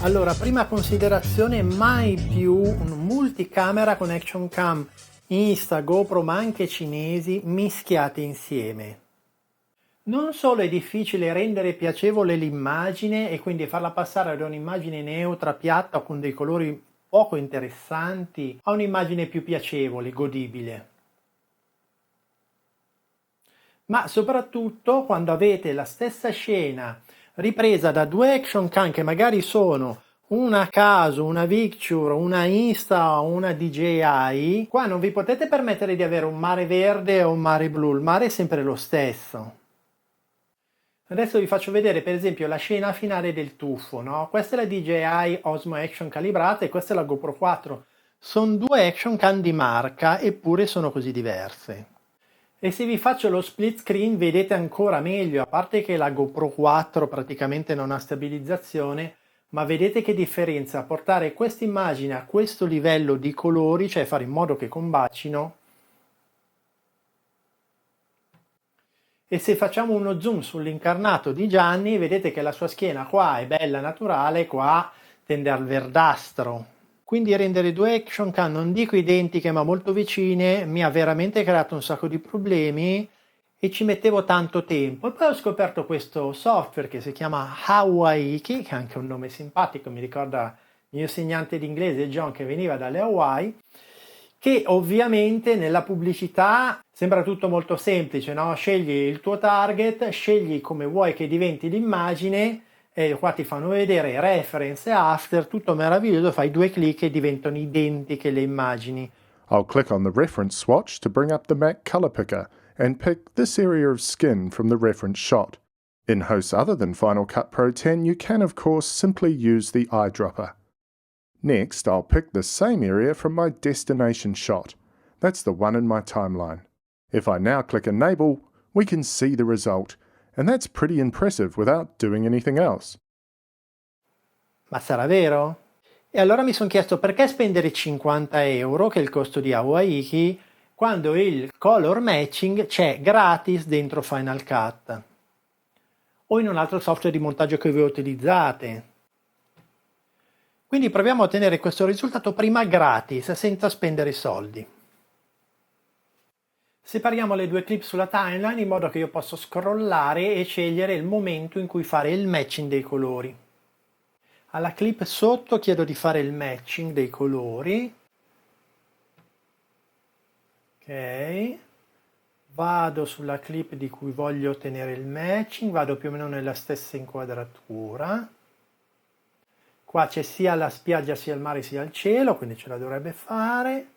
Allora, prima considerazione, mai più un multicamera con action cam Insta, GoPro, ma anche cinesi mischiati insieme. Non solo è difficile rendere piacevole l'immagine e quindi farla passare da un'immagine neutra, piatta o con dei colori poco interessanti a un'immagine più piacevole, godibile. Ma soprattutto quando avete la stessa scena ripresa da due action cam che magari sono una a caso, una Victure, una Insta o una DJI, qua non vi potete permettere di avere un mare verde o un mare blu, il mare è sempre lo stesso. Adesso vi faccio vedere per esempio la scena finale del tuffo, no? Questa è la DJI Osmo Action calibrata e questa è la GoPro 4. Sono due action cam di marca, eppure sono così diverse. E se vi faccio lo split screen vedete ancora meglio, a parte che la GoPro 4 praticamente non ha stabilizzazione, ma vedete che differenza portare questa immagine a questo livello di colori, cioè fare in modo che combacino. E se facciamo uno zoom sull'incarnato di Gianni, vedete che la sua schiena qua è bella naturale, qua tende al verdastro. Quindi rendere due action cam, non dico identiche ma molto vicine, mi ha veramente creato un sacco di problemi e ci mettevo tanto tempo. E poi ho scoperto questo software che si chiama Hawaiki, che è anche un nome simpatico, mi ricorda il mio insegnante di inglese John che veniva dalle Hawaii, che ovviamente nella pubblicità sembra tutto molto semplice, no? Scegli il tuo target, scegli come vuoi che diventi l'immagine e qua ti fanno vedere reference e after, tutto meraviglioso, fai due clic e diventano identiche le immagini. I'll click on the reference swatch to bring up the Mac Color Picker and pick this area of skin from the reference shot. In hosts other than Final Cut Pro 10, you can of course simply use the eyedropper. Next, I'll pick the same area from my destination shot. That's the one in my timeline. If I now click Enable, we can see the result, and that's pretty impressive without doing anything else. Ma sarà vero? E allora mi sono chiesto perché spendere 50 euro, che è il costo di Hawaii, quando il color matching c'è gratis dentro Final Cut o in un altro software di montaggio che voi utilizzate. Quindi proviamo a ottenere questo risultato prima gratis, senza spendere soldi. Separiamo le due clip sulla timeline in modo che io possa scrollare e scegliere il momento in cui fare il matching dei colori. Alla clip sotto chiedo di fare il matching dei colori. Ok. Vado sulla clip di cui voglio ottenere il matching, vado più o meno nella stessa inquadratura. Qua c'è sia la spiaggia, sia il mare, sia il cielo, quindi ce la dovrebbe fare.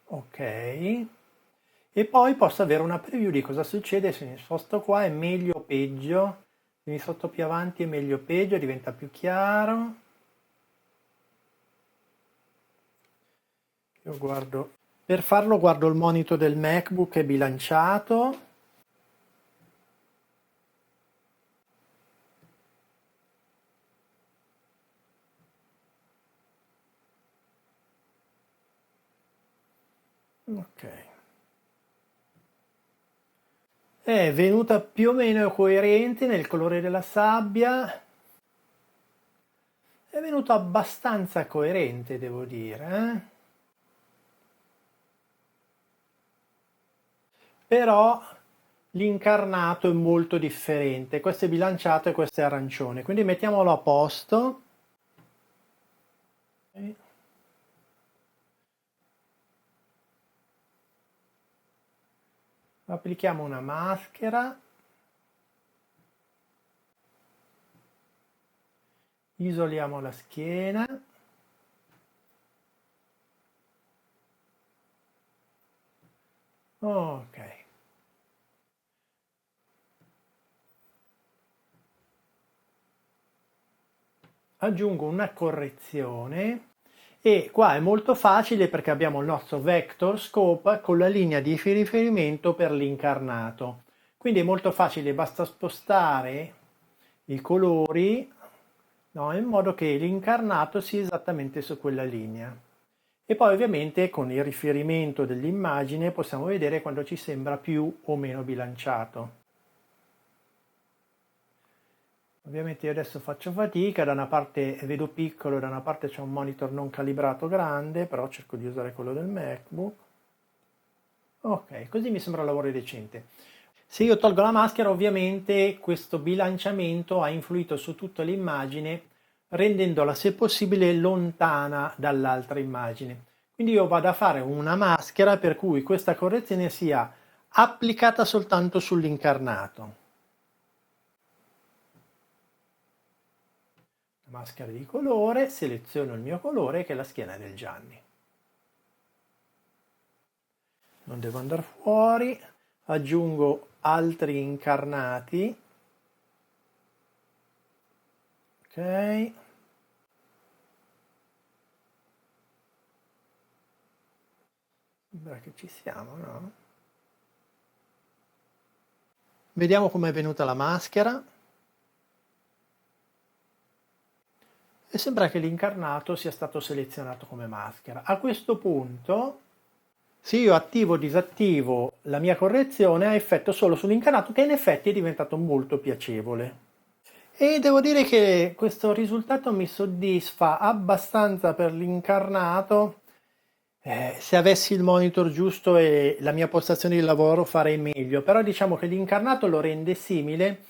Ok. E poi posso avere una preview di cosa succede se mi sposto qua, è meglio o peggio. Se mi sposto più avanti è meglio o peggio, diventa più chiaro. Io guardo. Per farlo guardo il monitor del MacBook, è bilanciato. Ok. È venuta più o meno coerente nel colore della sabbia. È venuto abbastanza coerente, devo dire. Però l'incarnato è molto differente. Questo è bilanciato e questo è arancione. Quindi mettiamolo a posto. Okay. Applichiamo una maschera, isoliamo la schiena, ok. Aggiungo una correzione e qua è molto facile perché abbiamo il nostro vector scope con la linea di riferimento per l'incarnato. Quindi è molto facile, basta spostare i colori, no, in modo che l'incarnato sia esattamente su quella linea. E poi ovviamente con il riferimento dell'immagine possiamo vedere quando ci sembra più o meno bilanciato. Ovviamente io adesso faccio fatica, da una parte vedo piccolo, da una parte c'è un monitor non calibrato grande, però cerco di usare quello del MacBook. Ok, così mi sembra un lavoro decente. Se io tolgo la maschera, ovviamente questo bilanciamento ha influito su tutta l'immagine, rendendola se possibile lontana dall'altra immagine. Quindi io vado a fare una maschera per cui questa correzione sia applicata soltanto sull'incarnato. Maschera di colore, seleziono il mio colore che è la schiena del Gianni. Non devo andare fuori, aggiungo altri incarnati. Ok. Sembra che ci siamo, no? Vediamo com'è venuta la maschera. E sembra che l'incarnato sia stato selezionato come maschera. A questo punto, se io attivo o disattivo la mia correzione, ha effetto solo sull'incarnato, che in effetti è diventato molto piacevole. E devo dire che questo risultato mi soddisfa abbastanza per l'incarnato. Se avessi il monitor giusto e la mia postazione di lavoro farei meglio, però diciamo che l'incarnato lo rende simile,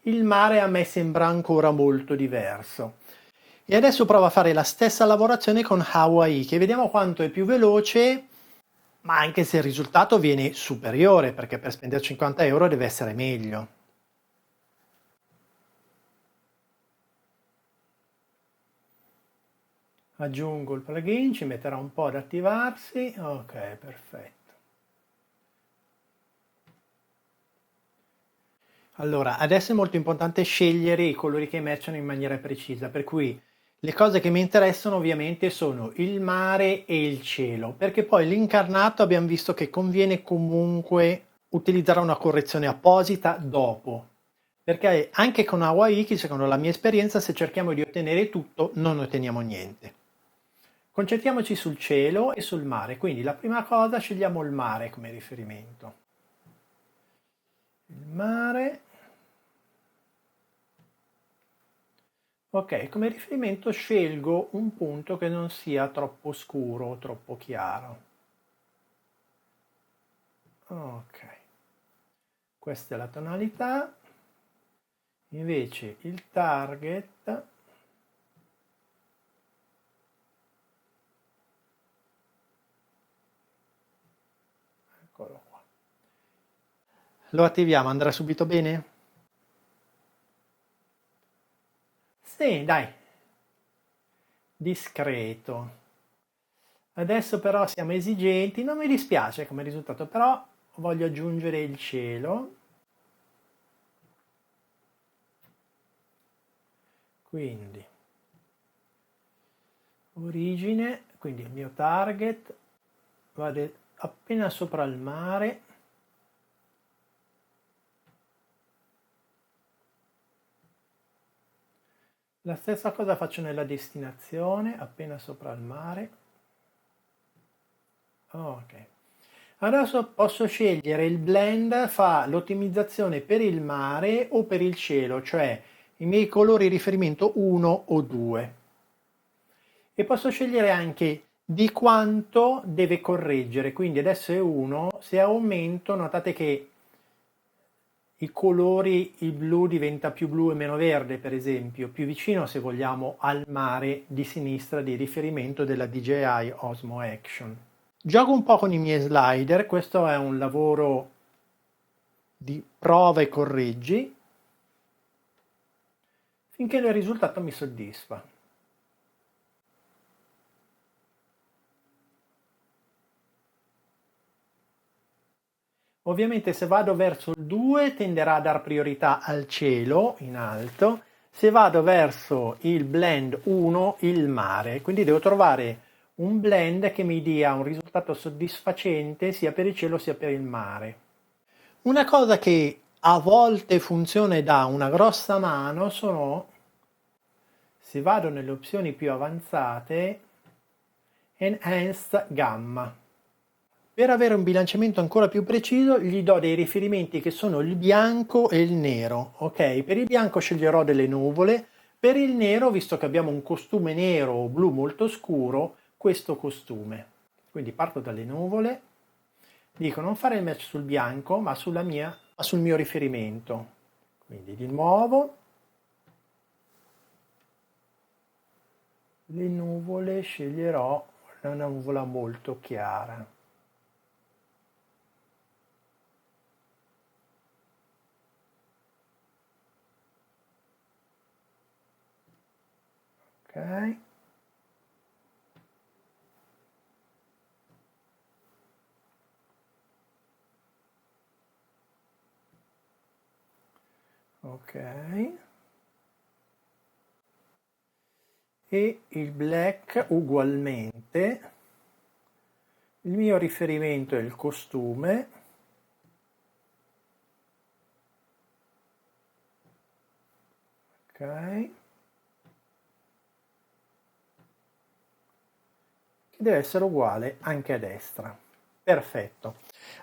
il mare a me sembra ancora molto diverso. E adesso provo a fare la stessa lavorazione con Hawaii, che vediamo quanto è più veloce, ma anche se il risultato viene superiore, perché per spendere 50 euro deve essere meglio. Aggiungo il plugin, ci metterà un po' ad attivarsi. Ok, perfetto. Allora, adesso è molto importante scegliere i colori che matchano in maniera precisa, per cui le cose che mi interessano ovviamente sono il mare e il cielo, perché poi l'incarnato abbiamo visto che conviene comunque utilizzare una correzione apposita dopo, perché anche con Hawaii, secondo la mia esperienza, se cerchiamo di ottenere tutto, non otteniamo niente. Concentriamoci sul cielo e sul mare, quindi la prima cosa scegliamo il mare come riferimento. Il mare. Ok, come riferimento scelgo un punto che non sia troppo scuro o troppo chiaro. Ok, questa è la tonalità. Invece il target eccolo qua. Lo attiviamo, andrà subito bene? Sì, dai, discreto. Adesso però siamo esigenti, non mi dispiace come risultato, però voglio aggiungere il cielo. Quindi, origine, quindi il mio target, vado appena sopra il mare. La stessa cosa faccio nella destinazione, appena sopra il mare. Ok. Adesso posso scegliere il blend, fa l'ottimizzazione per il mare o per il cielo, cioè i miei colori riferimento 1 o 2. E posso scegliere anche di quanto deve correggere, quindi adesso è 1, se aumento notate che i colori, il blu diventa più blu e meno verde, per esempio, più vicino se vogliamo al mare di sinistra di riferimento della DJI Osmo Action. Gioco un po' con i miei slider, questo è un lavoro di prova e correggi finché il risultato mi soddisfa. Ovviamente se vado verso il 2 tenderà a dar priorità al cielo in alto, se vado verso il blend 1 il mare, quindi devo trovare un blend che mi dia un risultato soddisfacente sia per il cielo sia per il mare. Una cosa che a volte funziona e dà una grossa mano sono, se vado nelle opzioni più avanzate, Enhanced Gamma. Per avere un bilanciamento ancora più preciso gli do dei riferimenti che sono il bianco e il nero, ok? Per il bianco sceglierò delle nuvole, per il nero, visto che abbiamo un costume nero o blu molto scuro, questo costume. Quindi parto dalle nuvole, dico non fare il match sul bianco ma sul mio riferimento. Quindi di nuovo le nuvole sceglierò una nuvola molto chiara. Ok. Ok. E il black ugualmente. Il mio riferimento è il costume. Ok. Che deve essere uguale anche a destra. Perfetto.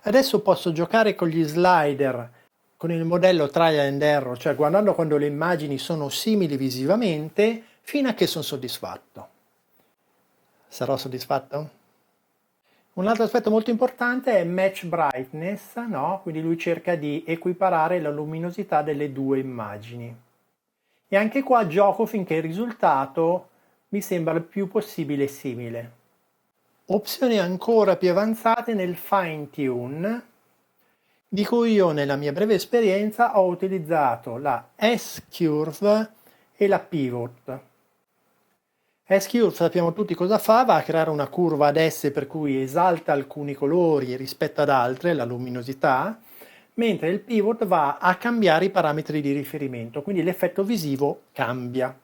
Adesso posso giocare con gli slider con il modello trial and error, cioè guardando quando le immagini sono simili visivamente, fino a che sono soddisfatto. Sarò soddisfatto? Un altro aspetto molto importante è match brightness, no? Quindi lui cerca di equiparare la luminosità delle due immagini. E anche qua gioco finché il risultato mi sembra il più possibile simile. Opzioni ancora più avanzate nel fine tune, di cui io nella mia breve esperienza ho utilizzato la S-Curve e la Pivot. S-Curve sappiamo tutti cosa fa, va a creare una curva ad S per cui esalta alcuni colori rispetto ad altre, la luminosità, mentre il Pivot va a cambiare i parametri di riferimento, quindi l'effetto visivo cambia.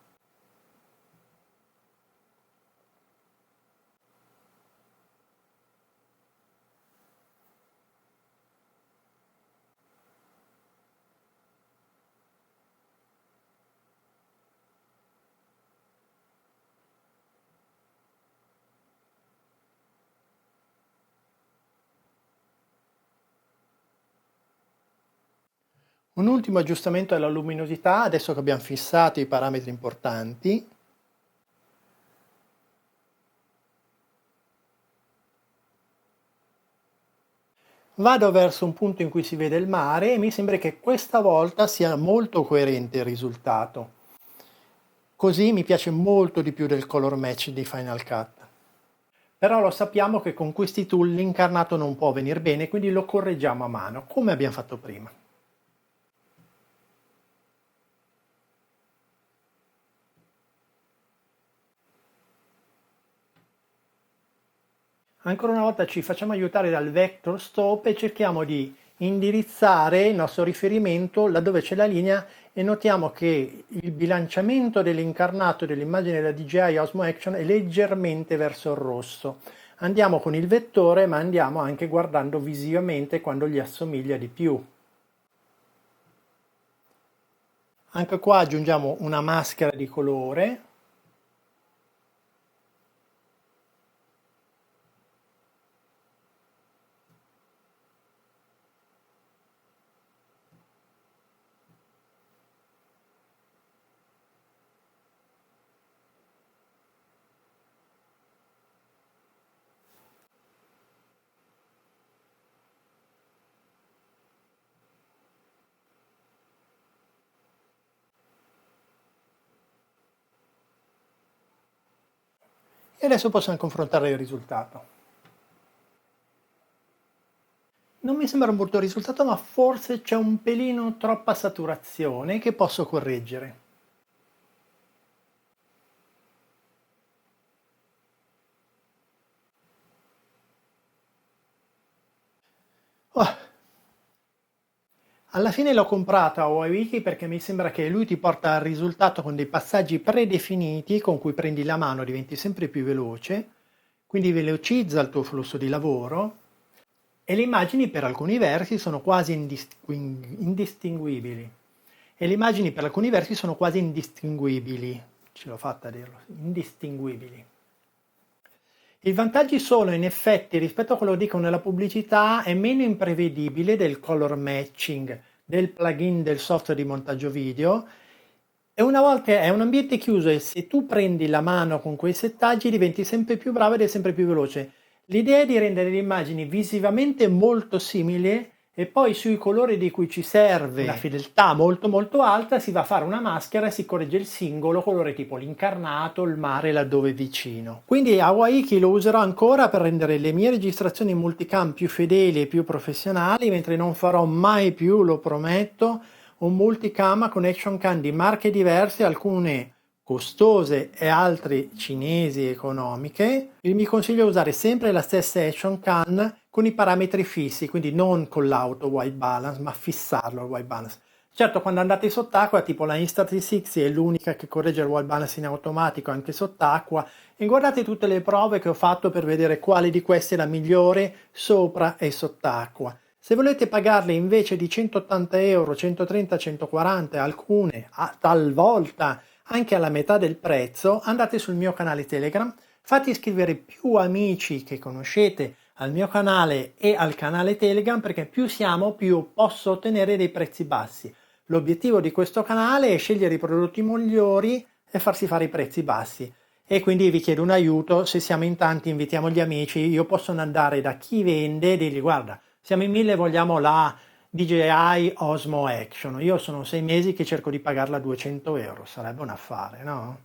Un ultimo aggiustamento alla luminosità, adesso che abbiamo fissato i parametri importanti. Vado verso un punto in cui si vede il mare e mi sembra che questa volta sia molto coerente il risultato. Così mi piace molto di più del color match di Final Cut. Però lo sappiamo che con questi tool l'incarnato non può venire bene, quindi lo correggiamo a mano, come abbiamo fatto prima. Ancora una volta ci facciamo aiutare dal vector stop e cerchiamo di indirizzare il nostro riferimento laddove c'è la linea e notiamo che il bilanciamento dell'incarnato dell'immagine della DJI Osmo Action è leggermente verso il rosso. Andiamo con il vettore, ma andiamo anche guardando visivamente quando gli assomiglia di più. Anche qua aggiungiamo una maschera di colore. E adesso possiamo confrontare il risultato. Non mi sembra un brutto risultato, ma forse c'è un pelino troppa saturazione che posso correggere. Oh, alla fine l'ho comprata a Huawei perché mi sembra che lui ti porta al risultato con dei passaggi predefiniti con cui prendi la mano, diventi sempre più veloce, quindi velocizza il tuo flusso di lavoro e le immagini per alcuni versi sono quasi indistinguibili. E le immagini per alcuni versi sono quasi indistinguibili. Ce l'ho fatta a dirlo, indistinguibili. I vantaggi sono, in effetti, rispetto a quello che dicono nella pubblicità, è meno imprevedibile del color matching, del plugin del software di montaggio video. E una volta è un ambiente chiuso e se tu prendi la mano con quei settaggi diventi sempre più bravo ed è sempre più veloce. L'idea è di rendere le immagini visivamente molto simili e poi sui colori di cui ci serve una fedeltà molto molto alta si va a fare una maschera e si corregge il singolo colore tipo l'incarnato, il mare laddove è vicino. Quindi Awaiki lo userò ancora per rendere le mie registrazioni multicam più fedeli e più professionali, mentre non farò mai più, lo prometto, un multicam con action cam di marche diverse, alcune costose e altre cinesi economiche. Il mio consiglio è usare sempre la stessa action cam con i parametri fissi, quindi non con l'auto white balance, ma fissarlo il white balance. Certo, quando andate sott'acqua, tipo la Insta360 è l'unica che corregge il white balance in automatico anche sott'acqua, e guardate tutte le prove che ho fatto per vedere quale di queste è la migliore sopra e sott'acqua. Se volete pagarle invece di 180 euro, 130, 140, alcune talvolta anche alla metà del prezzo, andate sul mio canale Telegram, fate iscrivere più amici che conoscete al mio canale e al canale Telegram, perché più siamo più posso ottenere dei prezzi bassi. L'obiettivo di questo canale è scegliere i prodotti migliori e farsi fare i prezzi bassi. E quindi vi chiedo un aiuto, se siamo in tanti invitiamo gli amici, io posso andare da chi vende e dirgli guarda, siamo in 1000 e vogliamo la DJI Osmo Action. Io sono 6 mesi che cerco di pagarla a 200 euro. Sarebbe un affare, no?